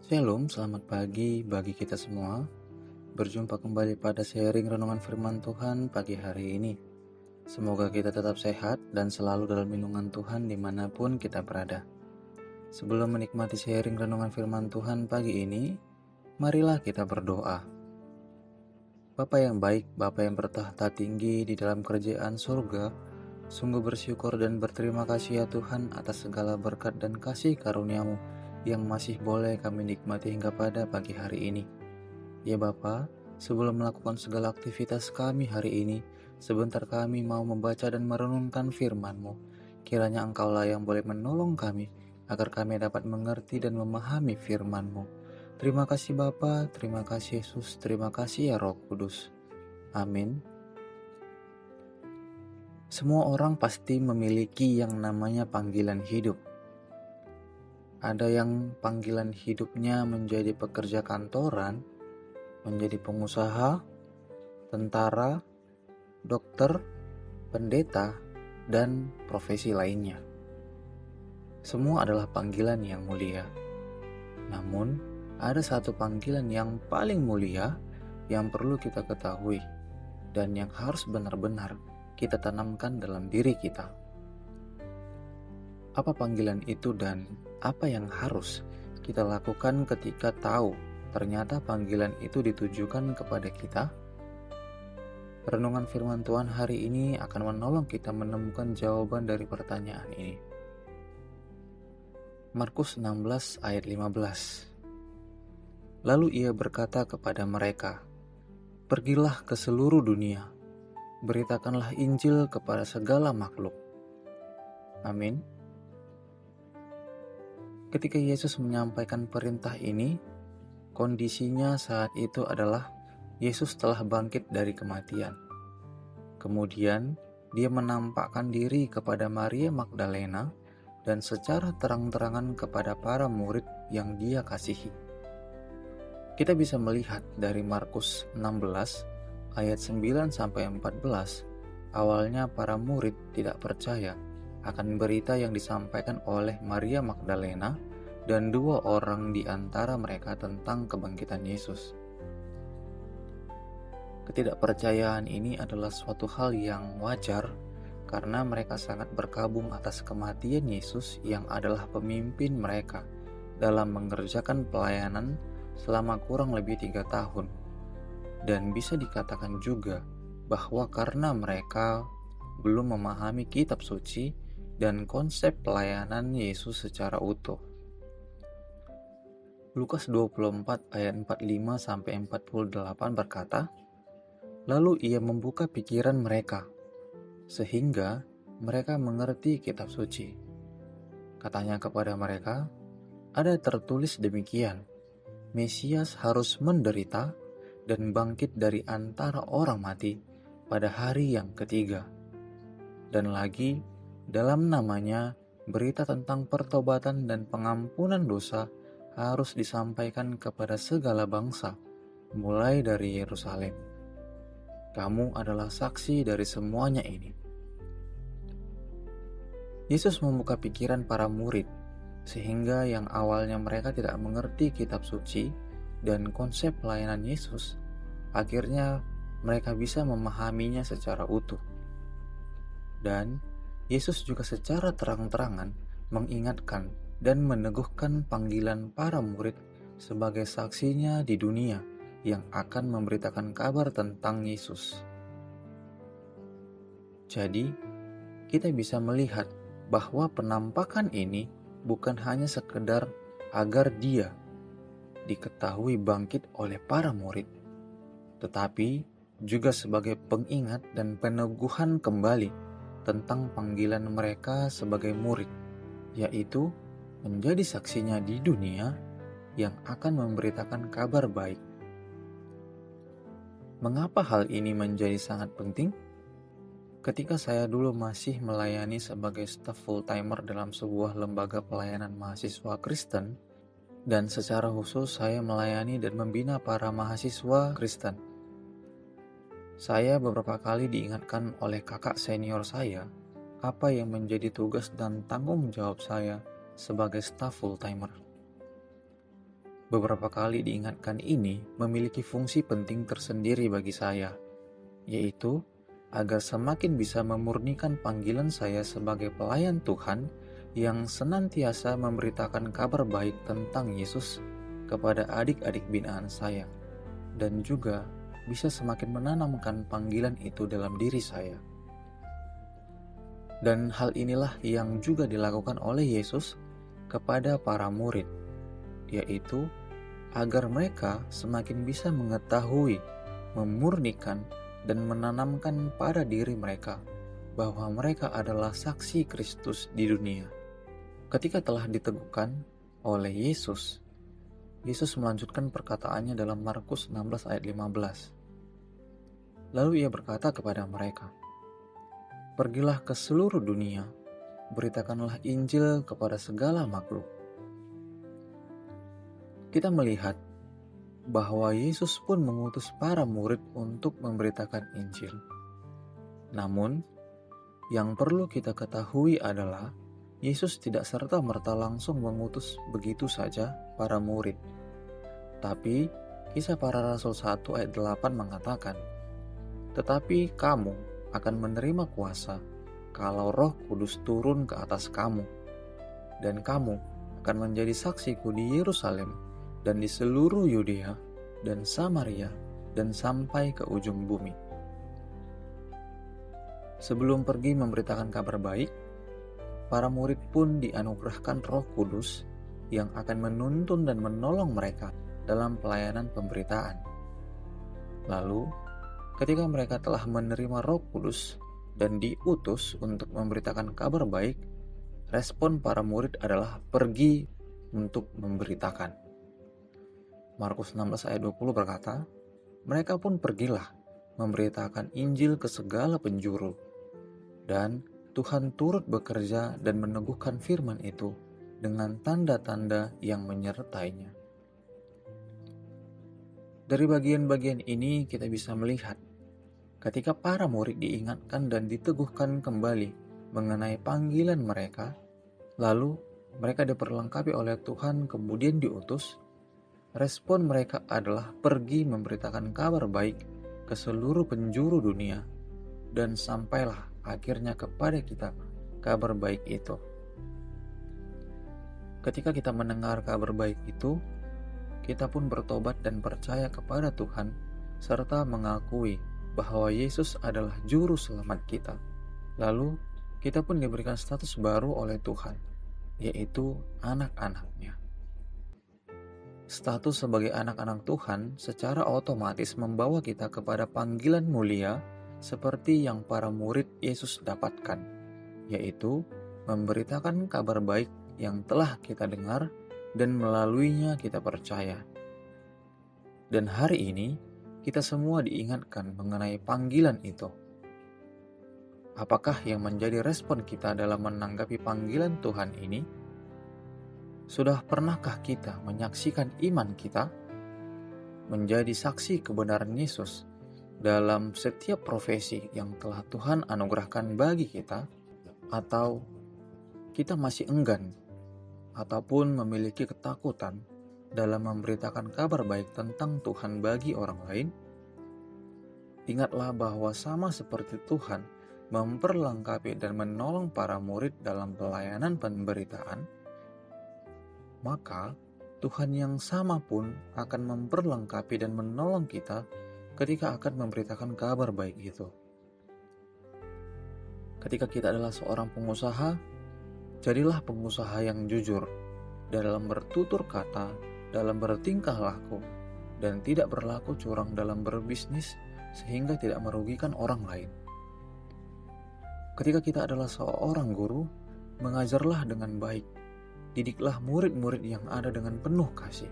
Shalom, selamat pagi bagi kita semua. Berjumpa kembali pada sharing renungan firman Tuhan pagi hari ini. Semoga kita tetap sehat dan selalu dalam lindungan Tuhan dimanapun kita berada. Sebelum menikmati sharing renungan firman Tuhan pagi ini, marilah kita berdoa. Bapa yang baik, Bapa yang bertahta tinggi di dalam kerajaan surga, sungguh bersyukur dan berterima kasih ya Tuhan atas segala berkat dan kasih karunia-Mu yang masih boleh kami nikmati hingga pada pagi hari ini. Ya Bapa, sebelum melakukan segala aktivitas kami hari ini, sebentar kami mau membaca dan merenungkan firman-Mu. Kiranya Engkaulah yang boleh menolong kami, agar kami dapat mengerti dan memahami firman-Mu. Terima kasih Bapa, terima kasih Yesus, terima kasih ya Roh Kudus. Amin. Semua orang pasti memiliki yang namanya panggilan hidup. Ada yang panggilan hidupnya menjadi pekerja kantoran, menjadi pengusaha, tentara, dokter, pendeta, dan profesi lainnya. Semua adalah panggilan yang mulia. Namun, ada satu panggilan yang paling mulia yang perlu kita ketahui dan yang harus benar-benar kita tanamkan dalam diri kita. Apa panggilan itu dan apa yang harus kita lakukan ketika tahu ternyata panggilan itu ditujukan kepada kita? Renungan firman Tuhan hari ini akan menolong kita menemukan jawaban dari pertanyaan ini. Markus 16 ayat 15. Lalu ia berkata kepada mereka, "Pergilah ke seluruh dunia, beritakanlah Injil kepada segala makhluk." Amin. Ketika Yesus menyampaikan perintah ini, kondisinya saat itu adalah Yesus telah bangkit dari kematian. Kemudian, dia menampakkan diri kepada Maria Magdalena dan secara terang-terangan kepada para murid yang dia kasihi. Kita bisa melihat dari Markus 16 ayat 9-14, awalnya para murid tidak percaya akan berita yang disampaikan oleh Maria Magdalena dan dua orang di antara mereka tentang kebangkitan Yesus. Ketidakpercayaan ini adalah suatu hal yang wajar karena mereka sangat berkabung atas kematian Yesus yang adalah pemimpin mereka dalam mengerjakan pelayanan selama kurang lebih 3 tahun. Dan bisa dikatakan juga bahwa karena mereka belum memahami kitab suci dan konsep pelayanan Yesus secara utuh. Lukas 24 ayat 45-48 berkata, "Lalu ia membuka pikiran mereka, sehingga mereka mengerti kitab suci. Katanya kepada mereka, ada tertulis demikian, Mesias harus menderita dan bangkit dari antara orang mati pada hari yang ketiga. Dan lagi, dalam namanya, berita tentang pertobatan dan pengampunan dosa harus disampaikan kepada segala bangsa, mulai dari Yerusalem. Kamu adalah saksi dari semuanya ini." Yesus membuka pikiran para murid, sehingga yang awalnya mereka tidak mengerti kitab suci dan konsep pelayanan Yesus, akhirnya mereka bisa memahaminya secara utuh. Dan Yesus juga secara terang-terangan mengingatkan dan meneguhkan panggilan para murid sebagai saksinya di dunia yang akan memberitakan kabar tentang Yesus. Jadi, kita bisa melihat bahwa penampakan ini bukan hanya sekedar agar dia diketahui bangkit oleh para murid, tetapi juga sebagai pengingat dan peneguhan kembali tentang panggilan mereka sebagai murid, yaitu menjadi saksinya di dunia yang akan memberitakan kabar baik. Mengapa hal ini menjadi sangat penting? Ketika saya dulu masih melayani sebagai staf full-timer dalam sebuah lembaga pelayanan mahasiswa Kristen, dan secara khusus saya melayani dan membina para mahasiswa Kristen. Saya beberapa kali diingatkan oleh kakak senior saya apa yang menjadi tugas dan tanggung jawab saya sebagai staf full-timer. Beberapa kali diingatkan ini memiliki fungsi penting tersendiri bagi saya, yaitu agar semakin bisa memurnikan panggilan saya sebagai pelayan Tuhan yang senantiasa memberitakan kabar baik tentang Yesus kepada adik-adik binaan saya, dan juga bisa semakin menanamkan panggilan itu dalam diri saya. Dan hal inilah yang juga dilakukan oleh Yesus kepada para murid, yaitu agar mereka semakin bisa mengetahui, memurnikan, dan menanamkan pada diri mereka bahwa mereka adalah saksi Kristus di dunia. Ketika telah diteguhkan oleh Yesus, Yesus melanjutkan perkataannya dalam Markus 16 ayat 15. Lalu ia berkata kepada mereka, "Pergilah ke seluruh dunia, beritakanlah Injil kepada segala makhluk." Kita melihat bahwa Yesus pun mengutus para murid untuk memberitakan Injil. Namun, yang perlu kita ketahui adalah Yesus tidak serta-merta langsung mengutus begitu saja para murid. Tapi, Kisah Para Rasul 1 ayat 8 mengatakan, "Tetapi kamu akan menerima kuasa kalau Roh Kudus turun ke atas kamu, dan kamu akan menjadi saksiku di Yerusalem dan di seluruh Yudea dan Samaria dan sampai ke ujung bumi." Sebelum pergi memberitakan kabar baik, para murid pun dianugerahkan Roh Kudus yang akan menuntun dan menolong mereka dalam pelayanan pemberitaan. Lalu, ketika mereka telah menerima Roh Kudus dan diutus untuk memberitakan kabar baik, respon para murid adalah pergi untuk memberitakan. Markus 16 ayat 20 berkata, "Mereka pun pergilah memberitakan Injil ke segala penjuru, dan Tuhan turut bekerja dan meneguhkan firman itu dengan tanda-tanda yang menyertainya." Dari bagian-bagian ini kita bisa melihat ketika para murid diingatkan dan diteguhkan kembali mengenai panggilan mereka, lalu mereka diperlengkapi oleh Tuhan kemudian diutus, respon mereka adalah pergi memberitakan kabar baik ke seluruh penjuru dunia, dan sampailah akhirnya kepada kita kabar baik itu. Ketika kita mendengar kabar baik itu, kita pun bertobat dan percaya kepada Tuhan, serta mengakui bahwa Yesus adalah juru selamat kita. Lalu, kita pun diberikan status baru oleh Tuhan, yaitu anak-anak-Nya. Status sebagai anak-anak Tuhan secara otomatis membawa kita kepada panggilan mulia seperti yang para murid Yesus dapatkan, yaitu memberitakan kabar baik yang telah kita dengar dan melaluinya kita percaya. Dan hari ini, kita semua diingatkan mengenai panggilan itu. Apakah yang menjadi respon kita dalam menanggapi panggilan Tuhan ini? Sudah pernahkah kita menyaksikan iman kita? Menjadi saksi kebenaran Yesus dalam setiap profesi yang telah Tuhan anugerahkan bagi kita? Atau kita masih enggan ataupun memiliki ketakutan dalam memberitakan kabar baik tentang Tuhan bagi orang lain? Ingatlah bahwa sama seperti Tuhan memperlengkapi dan menolong para murid dalam pelayanan pemberitaan, maka Tuhan yang sama pun akan memperlengkapi dan menolong kita ketika akan memberitakan kabar baik itu. Ketika kita adalah seorang pengusaha, jadilah pengusaha yang jujur dalam bertutur kata, dalam bertingkah laku, dan tidak berlaku curang dalam berbisnis sehingga tidak merugikan orang lain. Ketika kita adalah seorang guru, mengajarlah dengan baik, didiklah murid-murid yang ada dengan penuh kasih.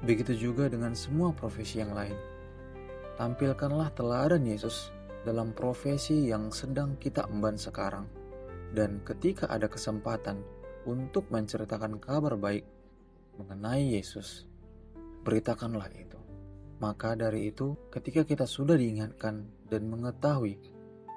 Begitu juga dengan semua profesi yang lain. Tampilkanlah teladan Yesus dalam profesi yang sedang kita emban sekarang. Dan ketika ada kesempatan untuk menceritakan kabar baik mengenai Yesus, beritakanlah itu. Maka dari itu, ketika kita sudah diingatkan dan mengetahui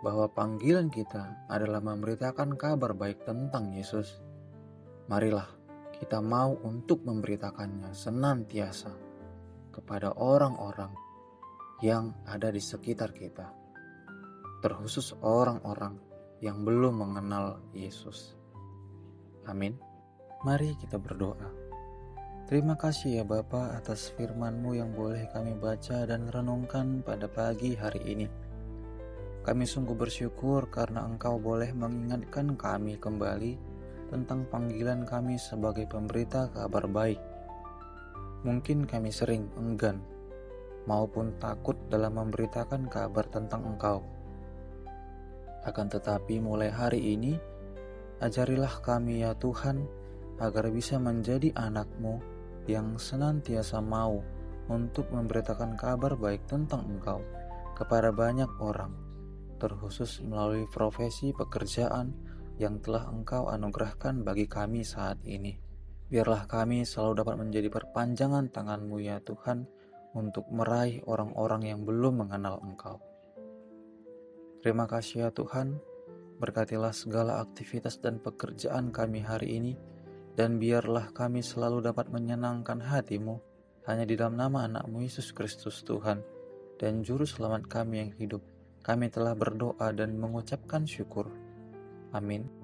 bahwa panggilan kita adalah memberitakan kabar baik tentang Yesus, marilah kita mau untuk memberitakannya senantiasa kepada orang-orang yang ada di sekitar kita, terkhusus orang-orang yang belum mengenal Yesus. Amin. Mari kita berdoa. Terima kasih ya Bapa atas firman-Mu yang boleh kami baca dan renungkan pada pagi hari ini. Kami sungguh bersyukur karena Engkau boleh mengingatkan kami kembali tentang panggilan kami sebagai pemberita kabar baik. Mungkin kami sering enggan maupun takut dalam memberitakan kabar tentang Engkau. Akan tetapi mulai hari ini, ajarilah kami ya Tuhan, agar bisa menjadi anak-Mu yang senantiasa mau untuk memberitakan kabar baik tentang Engkau kepada banyak orang, terkhusus melalui profesi pekerjaan yang telah Engkau anugerahkan bagi kami saat ini. Biarlah kami selalu dapat menjadi perpanjangan tangan-Mu ya Tuhan, untuk meraih orang-orang yang belum mengenal Engkau. Terima kasih ya Tuhan, berkatilah segala aktivitas dan pekerjaan kami hari ini, dan biarlah kami selalu dapat menyenangkan hati-Mu, hanya di dalam nama anak-Mu Yesus Kristus Tuhan dan Juru Selamat kami yang hidup. Kami telah berdoa dan mengucapkan syukur. Amin.